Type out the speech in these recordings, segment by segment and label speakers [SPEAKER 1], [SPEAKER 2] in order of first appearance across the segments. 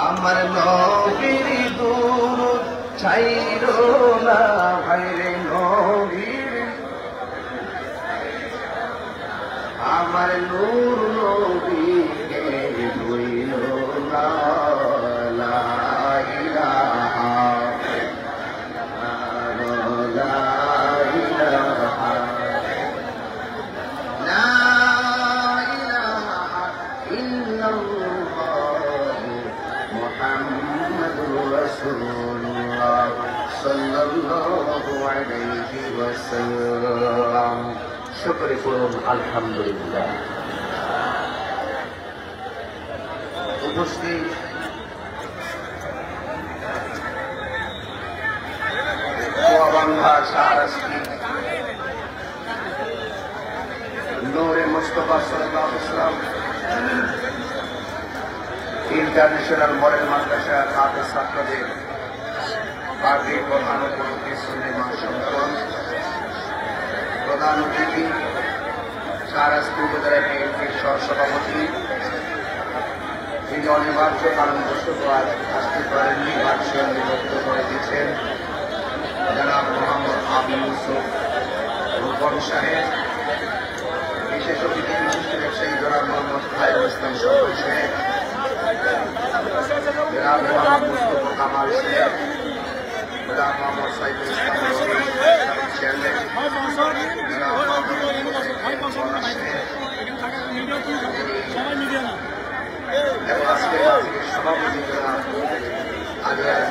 [SPEAKER 1] আমার নবীর দুরূদ ছাইরো না ভাইরে নবীর আমার নূর নবীকে ধুইলো না লা ইলাহা শুকর করুন আলহামদুলিল্লাহ। উপস্থিত নূরে মুস্তাফা সাল্লাল্লাহু আলাইহি ওয়াসাল্লাম ইন্টারন্যাশনাল মডেল মাদ্রাসা ছাত্র ছাত্রদের বার্ষিক প্রধান উপলক্ষে সিনেমা সম্মেলন প্রধান অতিথি শাহরাস্তি উপজেলা বিএনপির সহসভাপতি, তিনি অনিবার্য কারণবশত আজ আসতে পারেননি, ভার্চুয়াল বিভক্ত করে দিচ্ছেন জনাব মোহাম্মদ আবু ইউসুফ রূপন সাহেব, বিশেষ অতিথি বিশিষ্ট ব্যবসায়ী জনাব মোহাম্মদ খায়রুল ইসলাম সরকার সাহেব, জনাব মোহাম্মদ মুস্তফা কামাল সাহেব, জনাব মোহাম্মদ সাইফুল ইসলাম চেয়ারম্যান, জনাব এবং আজকে সভাপতি জনাব আলিয়ার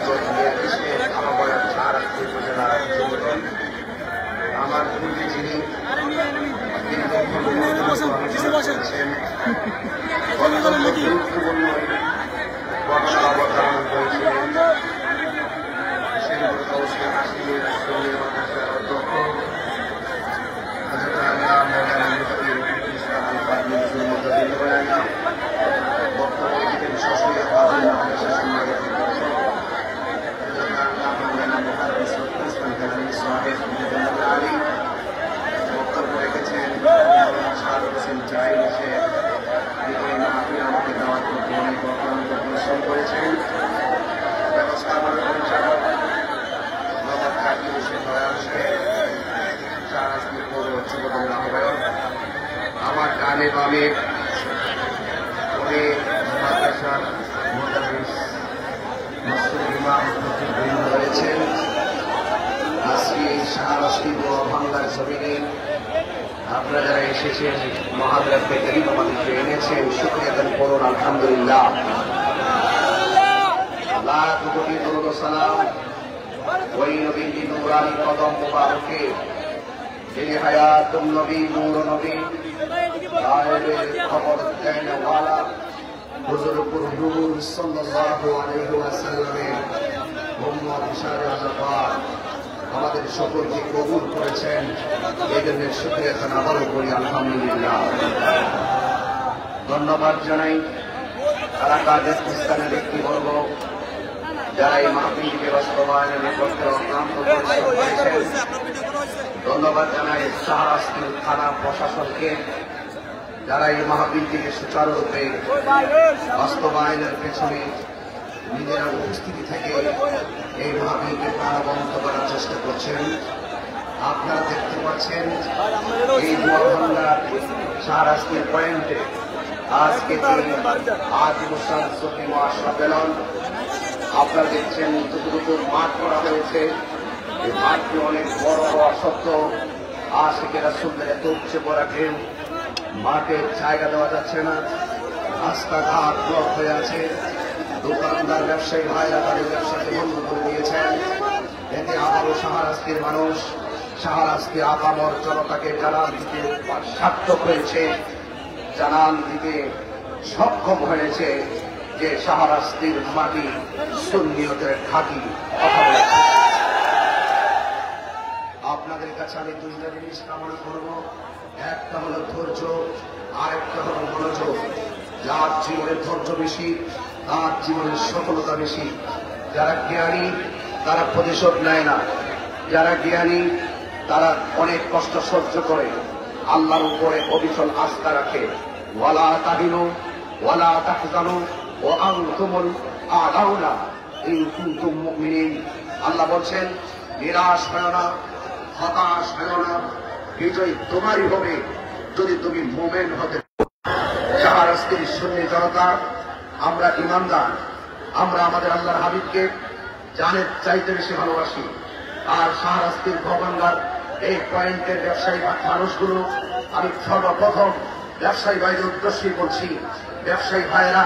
[SPEAKER 1] আমাবয়ার শাহরাস্তি উপজেলার যুবদল, আমার পূর্বে যিনি গুরুত্বপূর্ণ বক্তব্য অবতারণ করেছিলেন বক্তব্য রেখেছেন আমাকে দেওয়ার প্রতি অনেক অক্লান্ত পরিশ্রম করেছেন। ব্যবস্থাপনা পরিচালক মোহাম্মদ কাজী হোসেন শাহরাস্তি পৌর যুবদলের আহ্বায়ক, আমার ডানে বামে মাদ্রাসার মুদারিস মুসলিম ইমাম বৃন্দ রয়েছেন। আজকে শাহরাস্তি বাংলার জমিনে আপনারা যারা এসেছেন মহাদেব করিম আমাদেরকে এনেছেন, শুকরিয়া আদায় করুন আলহামদুলিল্লাহ। লাখ কোটি দরুদ ও সালাম ওই নবীর নূরানি কদম মুবারকে, যিনি হায়াতুন নবী, নূর নবী, গায়েবের খবর দেন ওয়ালা হুজুর পুরনূর সাল্লাল্লাহু আলাইহি ওয়াসাল্লামের উম্মত ইশারে আযাব আমাদের সকলকে কবুল করেছেন। এই জন্য শুকরিয়া আবারও করি আলহামদুলিল্লাহ। ধন্যবাদ জানাই তারা কাজাকিস্তানের ব্যক্তিবর্গ যারা এই মাহফিলকে বাস্তবায়নের নেপথ্যে অক্লান্ত পরিশ্রম করেছেন। ধন্যবাদ জানাই শাহরাস্তি থানা প্রশাসনকে যারা এই মাহফিলটিকে সুচারুরূপে বাস্তবায়নের পেছনে নিজেরা উপস্থিতি থেকে এই মাহফিলকে প্রাণবন্ত করার চেষ্টা করছেন। আপনারা দেখতে পাচ্ছেন এই দোয়াভাঙ্গার শাহরাস্তির পয়েন্টে আজকে আদিবাসী সফি মহাসম্মেলন আপনারা দেখছেন যতটুকু মাঠ করা হয়েছে এই মাঠটি অনেক বড় হওয়া সত্ত্বেও আশিকেরা সুন্দর এত উপচে পড়া ঢেউ মাঠে জায়গা দেওয়া যাচ্ছে না। রাস্তাঘাট ব্লক হয়ে আছে। দোকানদার ব্যবসায়ী ভাইরা তাদের ব্যবসাকে বন্ধ করে দিয়েছেন। এতে আবারও শাহরাস্তির মানুষ শাহরাস্তি আপামর জনতাকে জানান দিতে সার্থক হয়েছে, জানান দিতে সক্ষম হয়েছে যে শাহরাস্তির মাটি সুন্নিয়তের ঘাঁটি। আপনাদের কাছে আমি দুইটা জিনিস কামনা করব, একটা হলো ধৈর্য, আরেকটা হলো মনোযোগ। যার জীবনের ধৈর্য বেশি তার জীবনের সফলতা বেশি। যারা জ্ঞানী তারা প্রতিশোধ নেয় না, যারা জ্ঞানী তারা অনেক কষ্ট সহ্য করে, আল্লাহর উপরে অবিচল আস্থা রাখে। ওয়ালা তাহিনু ওয়ালা তাহজানু ওয়া আনতুমুল আ'লাউনা ইন কুনতুম মুমিনিন। আল্লাহ বলছেন নিরাশ হয় না, হতাশ হয় না, বিজয় তোমারই হবে যদি তুমি মুমিন হতে। শাহরাস্তির সুন্নি জনতা আমরা ইমানদার, আমরা আমাদের আল্লাহর হাবিবকে জানের চাইতে বেশি ভালোবাসি। আর শাহরাস্তির ভবনগার এই পয়েন্টের ব্যবসায়ী মানুষগুলো আমি সর্বপ্রথম ব্যবসায়ী ভাইদের উদ্দেশ্যেই বলছি, ব্যবসায়ী ভাইয়েরা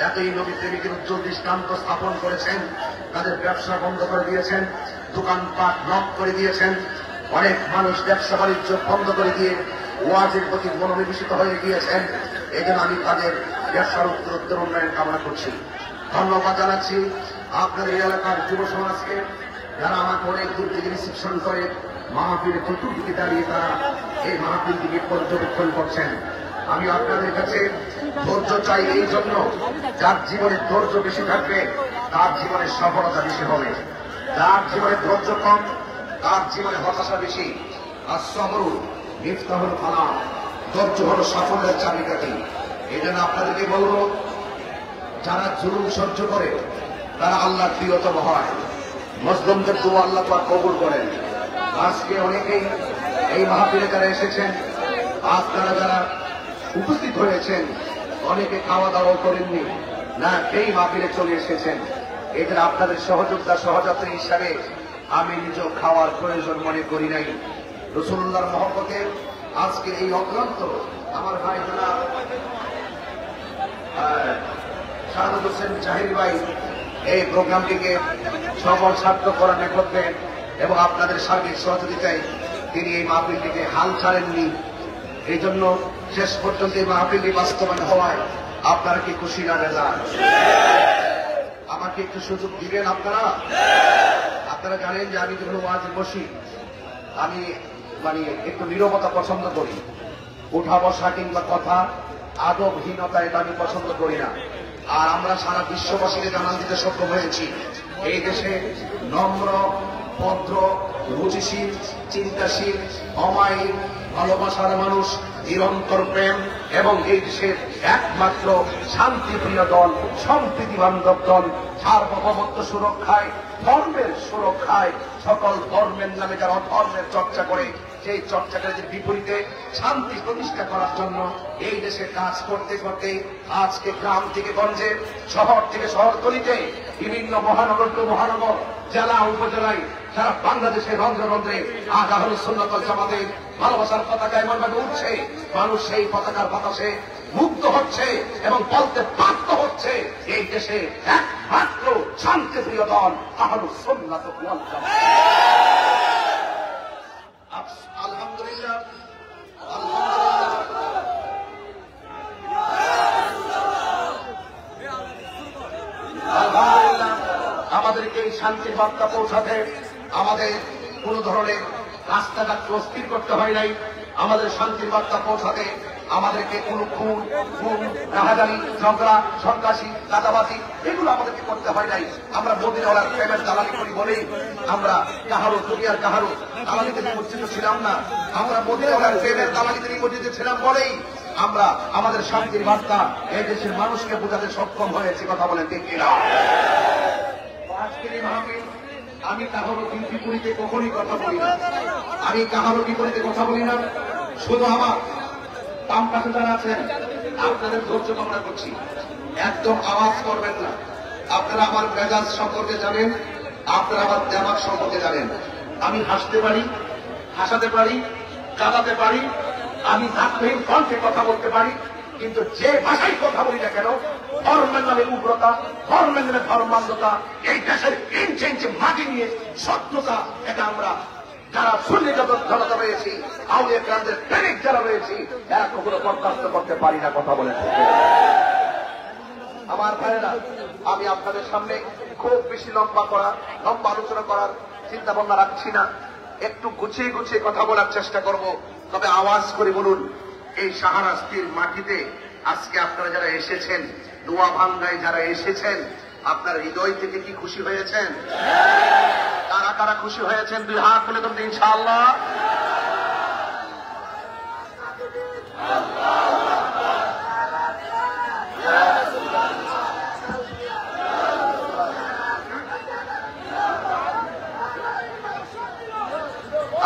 [SPEAKER 1] এতই নবী প্রেমিকের উজ্জ্বল দৃষ্টান্ত স্থাপন করেছেন, তাদের ব্যবসা বন্ধ করে দিয়েছেন, দোকানপাট নক করে দিয়েছেন। অনেক মানুষ ব্যবসা বাণিজ্য বন্ধ করে দিয়ে ওয়াজের প্রতি মনোনিবেশিত হয়ে গিয়েছেন। এই জন্য আমি তাদের ব্যবসার উত্তরোত্তর উন্নয়ন কামনা করছি। ধন্যবাদ জানাচ্ছি আপনাদের এই এলাকার যুব সমাজকে যারা আমাকে অনেক দূর থেকে রিসিপশন করে মাহফিলের চতুর্দিকে দাঁড়িয়ে তারা এই মাহফিলটিকে পর্যবেক্ষণ করছেন। আমি আপনাদের কাছে ধৈর্য চাই এই জন্য, যার জীবনে ধৈর্য বেশি থাকবে তার জীবনে সফলতা বেশি হবে। যার জীবনে ধৈর্য কম তার জীবনে হতাশা বেশি। আর সবরু মিফতাহুল ফালাহ, ধৈর্য হলো সাফল্যের চাবিকাঠি। এই জন্য আপনাদেরকে বলবো যারা জুলুম সহ্য করে তারা আল্লাহর প্রিয়তম হয়। মুসলিমদের দোয়া আল্লাহ পাক কবুল করেন। আজকে অনেকেই এই মাহফিলে যারা এসেছেন, আপনারা যারা উপস্থিত হয়েছেন, অনেকে খাওয়া দাওয়া করেননি না, এই মাহফিলে চলে এসেছেন। এদের আপনাদের সহযোদ্ধা সহযাত্রী হিসাবে আমি নিজেও খাওয়ার প্রয়োজন মনে করি নাই। রাসূলুল্লাহর মহব্বতে আজকে এই অক্লান্ত আমার ভাই জনাব শাহাদাত হোসেন জাহির ভাই এই প্রোগ্রামটিকে সফল সার্থক করার নেপথ্যে এবং আপনাদের সার্বিক সহযোগিতায় তিনি এই মাহফিলটিকে হাল ছাড়েননি। এই জন্য শেষ পর্যন্ত এই মাহফিলটি বাস্তবায়ন হওয়ায় আপনারা কি খুশি না বেজা? আমাকে একটু সুযোগ দিবেন আপনারা? আপনারা জানেন যে আমি যখন ওয়াজে বসি আমি একটু নীরবতা পছন্দ করি। উঠা বসা কিংবা কথা আদবহীনতা এটা আমি পছন্দ করি না। আর আমরা সারা বিশ্ববাসীকে জানান দিতে সক্ষম হয়েছি এই দেশে নম্র, ভদ্র, রুচিশীল, চিন্তাশীল, অমায়িক, ভালোবাসার মানুষ, নিরন্তর প্রেম এবং এই দেশের একমাত্র শান্তিপ্রিয় দল, সম্প্রীতি বান্ধব দল, সার্বভৌমত্ব সুরক্ষায়, ধর্মের সুরক্ষায়, সকল ধর্মের নামে যারা অধর্মের চর্চা করে সেই চর্চাকারীদের বিপরীতে শান্তি প্রতিষ্ঠা করার জন্য এই দেশে কাজ করতে করতে আজকে গ্রাম থেকে গঞ্জে, শহর থেকে শহরতলিতে, বিভিন্ন মহানগর টু মহানগর, জেলা উপজেলায় সারা বাংলাদেশের রন্ধ্রে রন্ধ্রে আজ আহলে সুন্নাত ওয়াল জামাতের ভালোবাসার পতাকা এমনভাবে উঠছে, মানুষ সেই পতাকার বাতাসে মুগ্ধ হচ্ছে এবং বলতে বাধ্য হচ্ছে এই দেশে একমাত্র শান্তিপ্রিয় দল আহলে সুন্নাত ওয়াল জামাত। আলহামদুলিল্লাহ, আলহামদুলিল্লাহ, আমাদেরকে এই শান্তির বার্তা পৌঁছাতে আমাদের কোন ধরনের রাস্তাঘাটকে অস্থির করতে হয় নাই, আমাদের শান্তির বার্তা পৌঁছাতে আমাদেরকে কোনো খুন রাহাজানি ঝগড়া সন্ত্রাসী চাঁদাবাজি এগুলো আমাদেরকে করতে হয় নাই। আমরা মদিনাওয়ালার প্রেমের দালালি করি বলেই আমরা কাহারো দুনিয়ার কাহারো দালালিতে নিমজ্জিত ছিলাম না। আমরা মদিনাওয়ালার প্রেমের দালালিতে নিমজ্জিত ছিলাম বলেই আমরা আমাদের শান্তির বার্তা এই দেশের মানুষকে বোঝাতে সক্ষম হয়েছি। কথা বলেন ঠিক কিনা? আজকের এই মাহফিল আমি কাহারো বিপরীতে কখনই কথা বলি না, আমি কাহারো বিপরীতে কথা বলি না। শুধু আমার বাম পাশে যারা আছেন আপনাদের ধৈর্য কামনা করছি, একদম আওয়াজ করবেন না। আপনারা আমার মেজাজ সম্পর্কে জানেন, আপনারা আমার দেমাগ সম্পর্কে জানেন। আমি হাসতে পারি, হাসাতে পারি, কাঁদাতে পারি, আমি ধাক্কাহীন কণ্ঠে কথা বলতে পারি, কিন্তু যে ভাষায় কথা বলি না কেন, ধর্মের নামে উগ্রতা, ধর্মের নামে ধর্মান্ধতা, এই দেশের ইঞ্চে ইঞ্চে মাটি নিয়ে সত্যতা, এটা আমরা যারা সুন্নি জনতা রয়েছি, আউলিয়া কেরামদের প্রেমিক যারা রয়েছি, এরা কখনো বরদাস্ত করতে পারি না। কথা বলে আমার ভাইয়েরা, আমি আপনাদের সামনে খুব বেশি লম্বা আলোচনা করার চিন্তা ভাবনা রাখছি না। একটু গুছিয়ে গুছিয়ে কথা বলার চেষ্টা করব। তবে আওয়াজ করে বলুন, এই শাহরাস্তির মাটিতে আজকে আপনারা যারা এসেছেন, দোয়া ভাঙ্গায় যারা এসেছেন, আপনার হৃদয় থেকে কি খুশি হয়েছেন? কারা কারা খুশি হয়েছেন? দুই হাত তুলে তোমরা ইনশাআল্লাহ।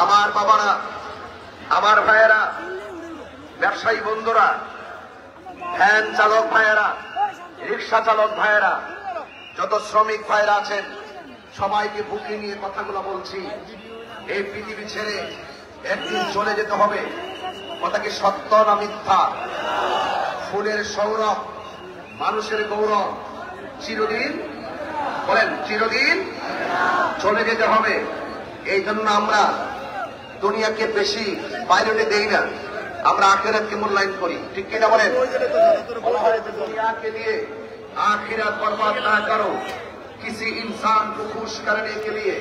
[SPEAKER 1] আমার বাবারা, আমার ভাইয়েরা, ব্যবসায়ী বন্ধুরা, ভ্যান চালক ভাইয়েরা, রিক্সা চালক ভাইয়েরা, যত শ্রমিক ভাইয়েরা আছেন, সবাইকে বুকে নিয়ে কথাগুলো বলছি। এই পৃথিবী ছেড়ে একদিন চলে যেতে হবে। কথা কি সত্য না মিথ্যা? ফুলের সৌরভ, মানুষের গৌরব চিরদিন, বলেন চিরদিন চলে যেতে হবে। এই জন্য আমরা দুনিয়াকে বেশি প্রায়োরিটি দেই না, আমরা আখিরাতকে মূল্যায়ন করি। ঠিক কিনা বলেন? দুনিয়াকে लिए आखिरत बर्बाद ना करो, किसी इंसान को खुश करने के लिए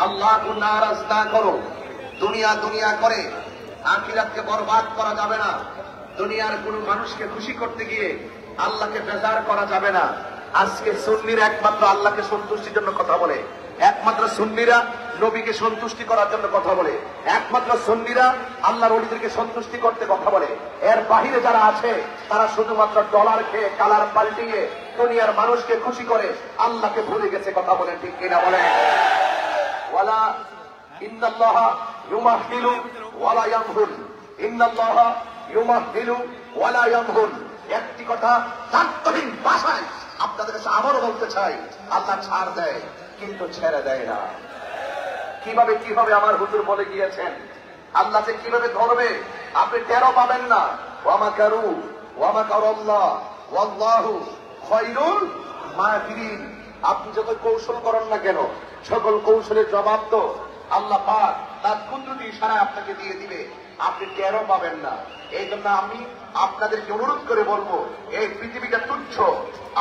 [SPEAKER 1] अल्लाह को नाराज ना करो। दुनिया दुनिया করে আখিরাতকে বরবাদ করা যাবে না। দুনিয়ার কোন মানুষকে খুশি করতে গিয়ে আল্লাহকে বেজার করা যাবে না। আজকে সুন্নিরা একমাত্র আল্লাহকে সন্তুষ্টির জন্য কথা বলে, একমাত্র সুন্নিরা নবীকে সন্তুষ্টি করার জন্য কথা বলে, একমাত্র সুন্নিরা আল্লাহর ওলিদেরকে সন্তুষ্টি করতে কথা বলে। এর বাহিরে যারা আছে তারা শুধুমাত্র ডলার খেয়ে কালার পাল্টিয়ে দুনিয়ার মানুষকে খুশি করে আল্লাহকে ভুলে গেছে। কথা বলেন ঠিক কিনা বলেন? ওয়ালা ইন্নাল্লাহা ইউমাহিলু ওয়ালা ইয়ামহুল, ইন্নাল্লাহা ইউমাহিলু ওয়ালা ইয়ামহুল। একটি কথা দায়িত্বহীন ভাষায় আপনাদের কাছে আবারও বলতে চাই, আল্লাহ ছাড় দেয় কিন্তু ছেড়ে দেয় না। কিভাবে কিভাবে আমার হুজুর বলে গিয়েছেন, আল্লাহ যে কিভাবে ধরবে আপনি টেরও পাবেন না। ওয়ামাকারু ওয়ামাকারাল্লাহ ওয়াল্লাহু খায়রুল মাকিরিন। আপনি যত কৌশল করেন না কেন, সকল কৌশলের জবাব তো আল্লাহ পাক তার কুদরতি ইশারায় আপনাকে দিয়ে দিবে, আপনি টেরও পাবেন না। এই জন্য আমি আপনাদেরকে অনুরোধ করে বলবো, এই পৃথিবীটা তুচ্ছ,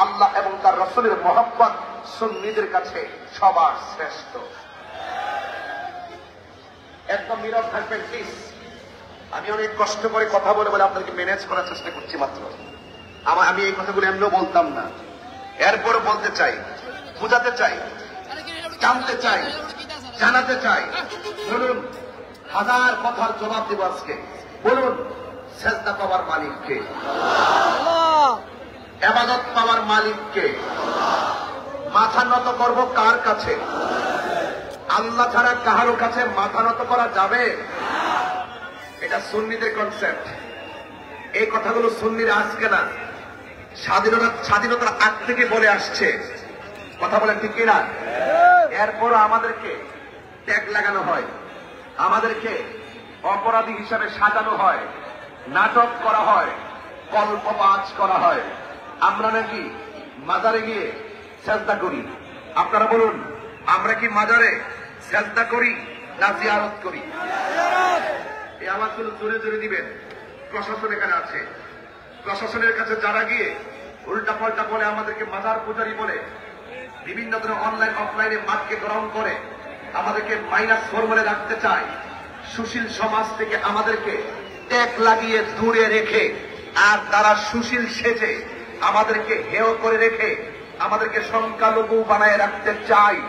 [SPEAKER 1] আল্লাহ এবং তার রাসূলের মহব্বত সুন্নিদের কাছে সবার শ্রেষ্ঠ। একদম নীরব থাকবেন প্লিজ। আমি অনেক কষ্ট করে কথা বলে বলে আপনাদেরকে ম্যানেজ করার চেষ্টা করছি মাত্র। আমি এই কথাগুলো এমনিও বলতাম না, এরপরে বলতে চাই, বুঝাতে চাই, জানতে চাই, জানাতে চাই। বলুন, হাজার কথার জবাব দেব আজকে। বলুন, সেজদা পাওয়ার মালিককে, ইবাদত পাওয়ার মালিককে, মাথা নত করব কার কাছে? আল্লাহ ছাড়া কাহারো কাছে মাথা নত করা যাবে? এটা সুন্নিদের কনসেপ্ট। এই কথাগুলো সুন্নিরা আজকে না, স্বাধীনতার আগ থেকে বলে আসছে। কথা বলেন ঠিক কিনা? এরপর আমাদেরকে ট্যাগ লাগানো হয়, আমাদেরকে অপরাধী হিসাবে সাজানো হয়, নাটক করা হয়, কল্পবাজ করা হয়। আমরা নাকি মাজারে গিয়ে সেজদা করি। আপনারা বলুন, আমরা কি মাজারে সেজদা করি না জিয়ারত করি? এই আওয়াজগুলো জোরে জোরে দিবেন। প্রশাসন এখানে আছে, প্রশাসনের কাছে যারা গিয়ে উল্টা পাল্টা বলে, আমাদেরকে মাজার পূজারি বলে, বিভিন্ন ধরনের অনলাইন অফলাইনে মাঠকে গ্রহণ করে, আমাদেরকে মাইনাস ফর্মুলে রাখতে চায়, সুশীল সমাজ থেকে আমাদেরকে ট্যাগ লাগিয়ে দূরে রেখে, আর তারা সুশীল সেজে আমাদেরকে হেয় করে রেখে আমাদেরকে সংখ্যালঘু বানায় রাখতে চায়।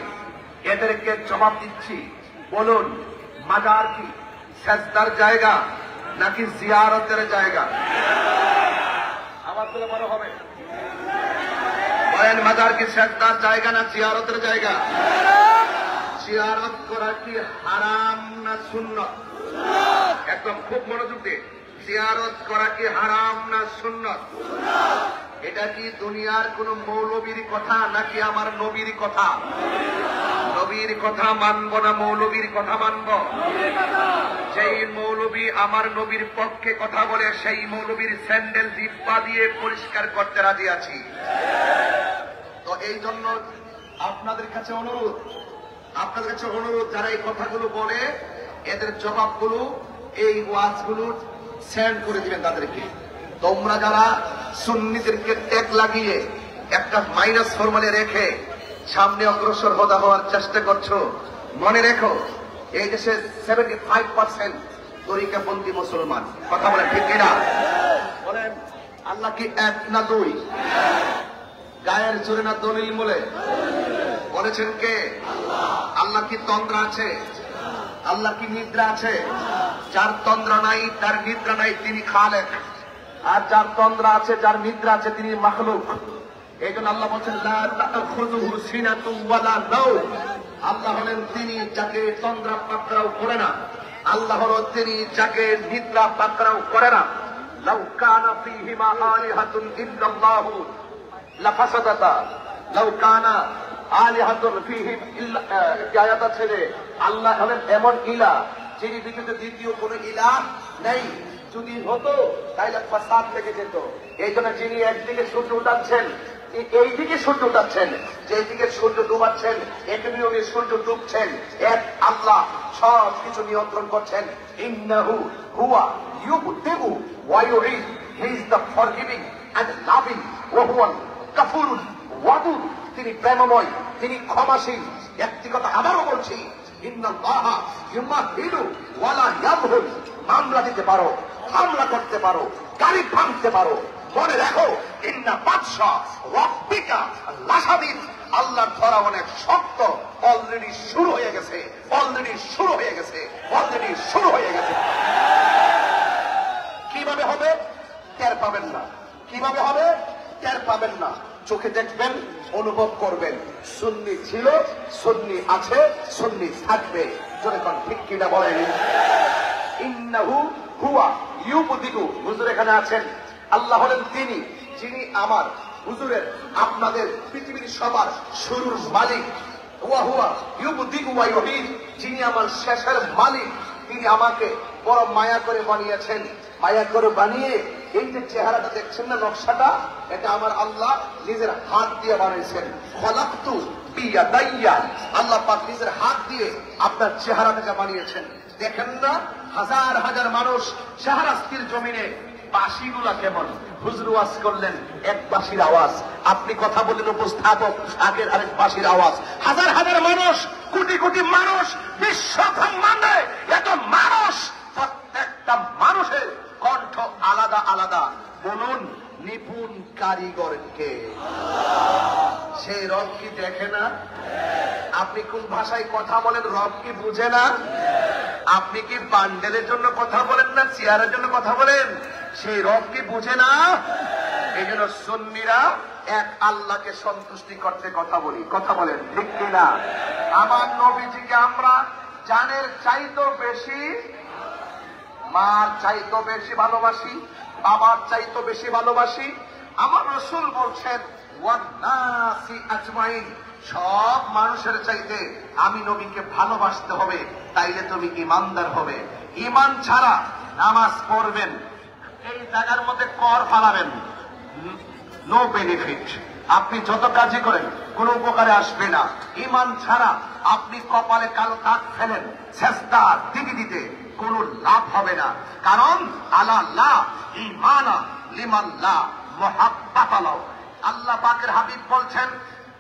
[SPEAKER 1] এদেরকে জবাব দিচ্ছি, বলুন মাজার কি সেজদার জায়গা নাকি জিয়ারতের জায়গা? আমার তো মনে হবে, বলেন মাজার কি সেজদার জায়গা না জিয়ারতের জায়গা? জিয়ারত করা কি হারাম না সুন্নত? একদম খুব মনোযোগ দিয়ে, জিয়ারত করা কি হারাম না সুন্নত? এটা কি দুনিয়ার কোন মৌলবীর কথা নাকি আমার নবীর কথা? নবীর কথা মানব না মৌলবীর কথা মানব? যেই মৌলবী আমার নবীর পক্ষে কথা বলে সেই মৌলবীর স্যান্ডেল জিব্বা দিয়ে পরিষ্কার করতে রাজি আছি। তো এই জন্য আপনাদের কাছে অনুরোধ, যারা এই কথাগুলো বলে এদের জবাবগুলো, এই ওয়াজগুলো সেন্ড করে দিবেন তাদেরকে। তোমরা যারা সুন্নিদেরকে ট্যাগ লাগিয়ে একটা মাইনাস ফর্মুলে রেখে সামনে অগ্রসর হওয়ার চেষ্টা করছো, মনে রেখো এই দেশে 75% তরিকাপন্থী মুসলমান। কথা বলেন ঠিক কিনা? বলেন আল্লাহ কি এক না দুই? গায়ের জোরে না দলিল বলে বলেছেন কে? আল্লাহ কি তন্দ্রা আছে? আল্লাহ কি নিদ্রা আছে? যার তন্দ্রা নাই, তার নিদ্রা নাই, তিনি খালেক। আর যার তন্দ্রা আছে, যার নিদ্রা আছে, তিনি মাখলুক। এই জন্য আল্লাহ বলছেন লা তাখুযুহু সিনাতুন ওয়ালা নাওম। আল্লাহ হলেন তিনি যাকে তন্দ্রা পাকড়াও করে না, আল্লাহ হলো তিনি যাকে নিদ্রা পাকড়াও করে না। লাউ কানা ফীহিমা আলিহাতুন ইল্লাল্লাহু লাফাসাদাতা, লাউ কানা আলিহাতুন ফীহিম ইল্লা, আয়াত ছেড়ে আল্লাহ হলেন এমন ইলাহ যিনি পৃথিবীতে দ্বিতীয় কোন ইলাহ নেই। যদি হতো তাহলে ফাসাদ থেকে যেত। এই জন্য যিনি একদিকে সূর্য উঠাচ্ছেন, এইদিকে সূর্য উঠাচ্ছেন, যেদিকে সূর্য ডুবাচ্ছেন, একদিকে উনি সূর্য ডুবছেন, এক আল্লাহ সব কিছু নিয়ন্ত্রণ করছেন। ইন্নাহু হুয়া ইউবদিউ ওয়া ইউঈদ, he is the forgiving and loving ওয়া হুয়াল গাফুরুল ওয়াদুদ। তিনি প্রেমময়, তিনি ক্ষমাশীল। একটি কথা আবারও বলছি, ইন্নাল্লাহা ইউমাহিদু ওয়া লা ইয়াবহুল। মামলা দিতে পারো, হামলা করতে পারো, গাড়ি ভাঙতে পারো, মনে রাখো ইন্না বাদশা রাব্বিকা লাশাদীদ। আল্লাহর ধরা অনেক শক্ত। অলরেডি শুরু হয়ে গেছে, অলরেডি শুরু হয়ে গেছে, অলরেডি শুরু হয়ে গেছে। কিভাবে হবে টের পাবেন না, কিভাবে হবে টের পাবেন না। চোখে দেখবেন, অনুভব করবেন। সুন্নি ছিল, সুন্নি আছে, সুন্নি থাকবে। যখন ঠিক কিনা বলেন। ইন্নাহু হুয়া ইউবদিউ। হুজুর এখানে আছেন, আল্লাহ হলেন তিনি যিনি আমার হুজুরের আপনাদের পৃথিবীর সবার শুরুর মালিক। ওয়া হুয়া ইউবদিউ ওয়া ইউঈদ, যিনি আমার শেষের মালিক। তিনি আমাকে বড় মায়া করে বানিয়েছেন। মায়া করে বানিয়ে এই যে চেহারাটা দেখছেন না, নকশাটা, এটা আমার আল্লাহ নিজের হাত দিয়ে বানিয়েছেন। খলাকতু বিয়াদাইয়া, আল্লাহ পাক নিজের হাত দিয়ে আপনার চেহারাটাকে বানিয়েছেন। দেখেন না হাজার হাজার মানুষ শাহরাস্তির জমিনে, বাঁশিগুলা কেমন? হুজুর ওয়াজ করলেন, এক বাঁশির আওয়াজ। আপনি কথা বললেন, উপস্থাপক আগের আরেক বাঁশির আওয়াজ। হাজার হাজার মানুষ, কোটি কোটি মানুষ, বিশ্ব ব্রহ্মাণ্ডে এত মানুষ, প্রত্যেকটা মানুষের কণ্ঠ আলাদা আলাদা। বলুন নিপুণ কারিগরকে সে রব কি দেখে না? আপনি কোন ভাষায় কথা বলেন, রব কি বুঝে না? আপনি কি বান্ডেলের জন্য কথা বলেন না চেয়ারের জন্য কথা বলেন? সেই রব কি বুঝে না? এই জন্য সুন্নিরা এক আল্লাহকে সন্তুষ্টি করতে কথা বলি। কথা বলেন ঠিক কিনা? আমার নবীজিকে আমরা জানের চাইতেও বেশি, মার চাইতেও বেশি ভালোবাসি, বাবার চাইতেও বেশি ভালোবাসি। আমার রাসূল বলছেন ওয়ান্নাসি আজমাইন, সব মানুষের চাইতে আমি নবীকে ভালোবাসতে হবে, তাইলে তুমি ইমানদার হবে। ইমান ছাড়া নামাজ পড়বেন, এই জায়গার মধ্যে কর ফালাবেন, নো বেনিফিট। আপনি যত কাজই করেন কোনো উপকারে আসবে না। ইমান ছাড়া আপনি কপালে কালো দাগ ফেলেন, সেজদা দিতে দিতে কোন লাভ হবে না। কারণ আল্লাহ ঈমানা লিমাল্লাহ মুহাব্বাতালাহ, আল্লাহ পাকের হাবিব বলছেন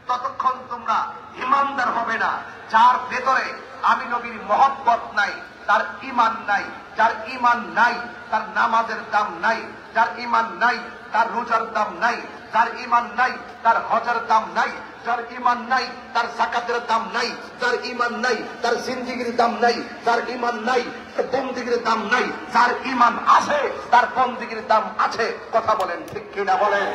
[SPEAKER 1] ততক্ষণ তোমরা ইমানদার হবে না যার ভেতরে আমি নবীর মহব্বত নাই, তার ঈমান নাই। যার ঈমান নাই তার নামাজের দাম নাই, যার ঈমান নাই তার রোজার দাম নাই, যার ঈমান নাই তার হজের দাম নাই, যার ঈমান নাই তার যাকাতের দাম নাই, যার ঈমান নাই তার জিন্দেগির দাম নাই, যার ঈমান নাই তার বন্দেগীর দাম নাই। যার ঈমান আছে তার বন্দেগীর দাম আছে। কথা বলেন ঠিক কিনা বলেন?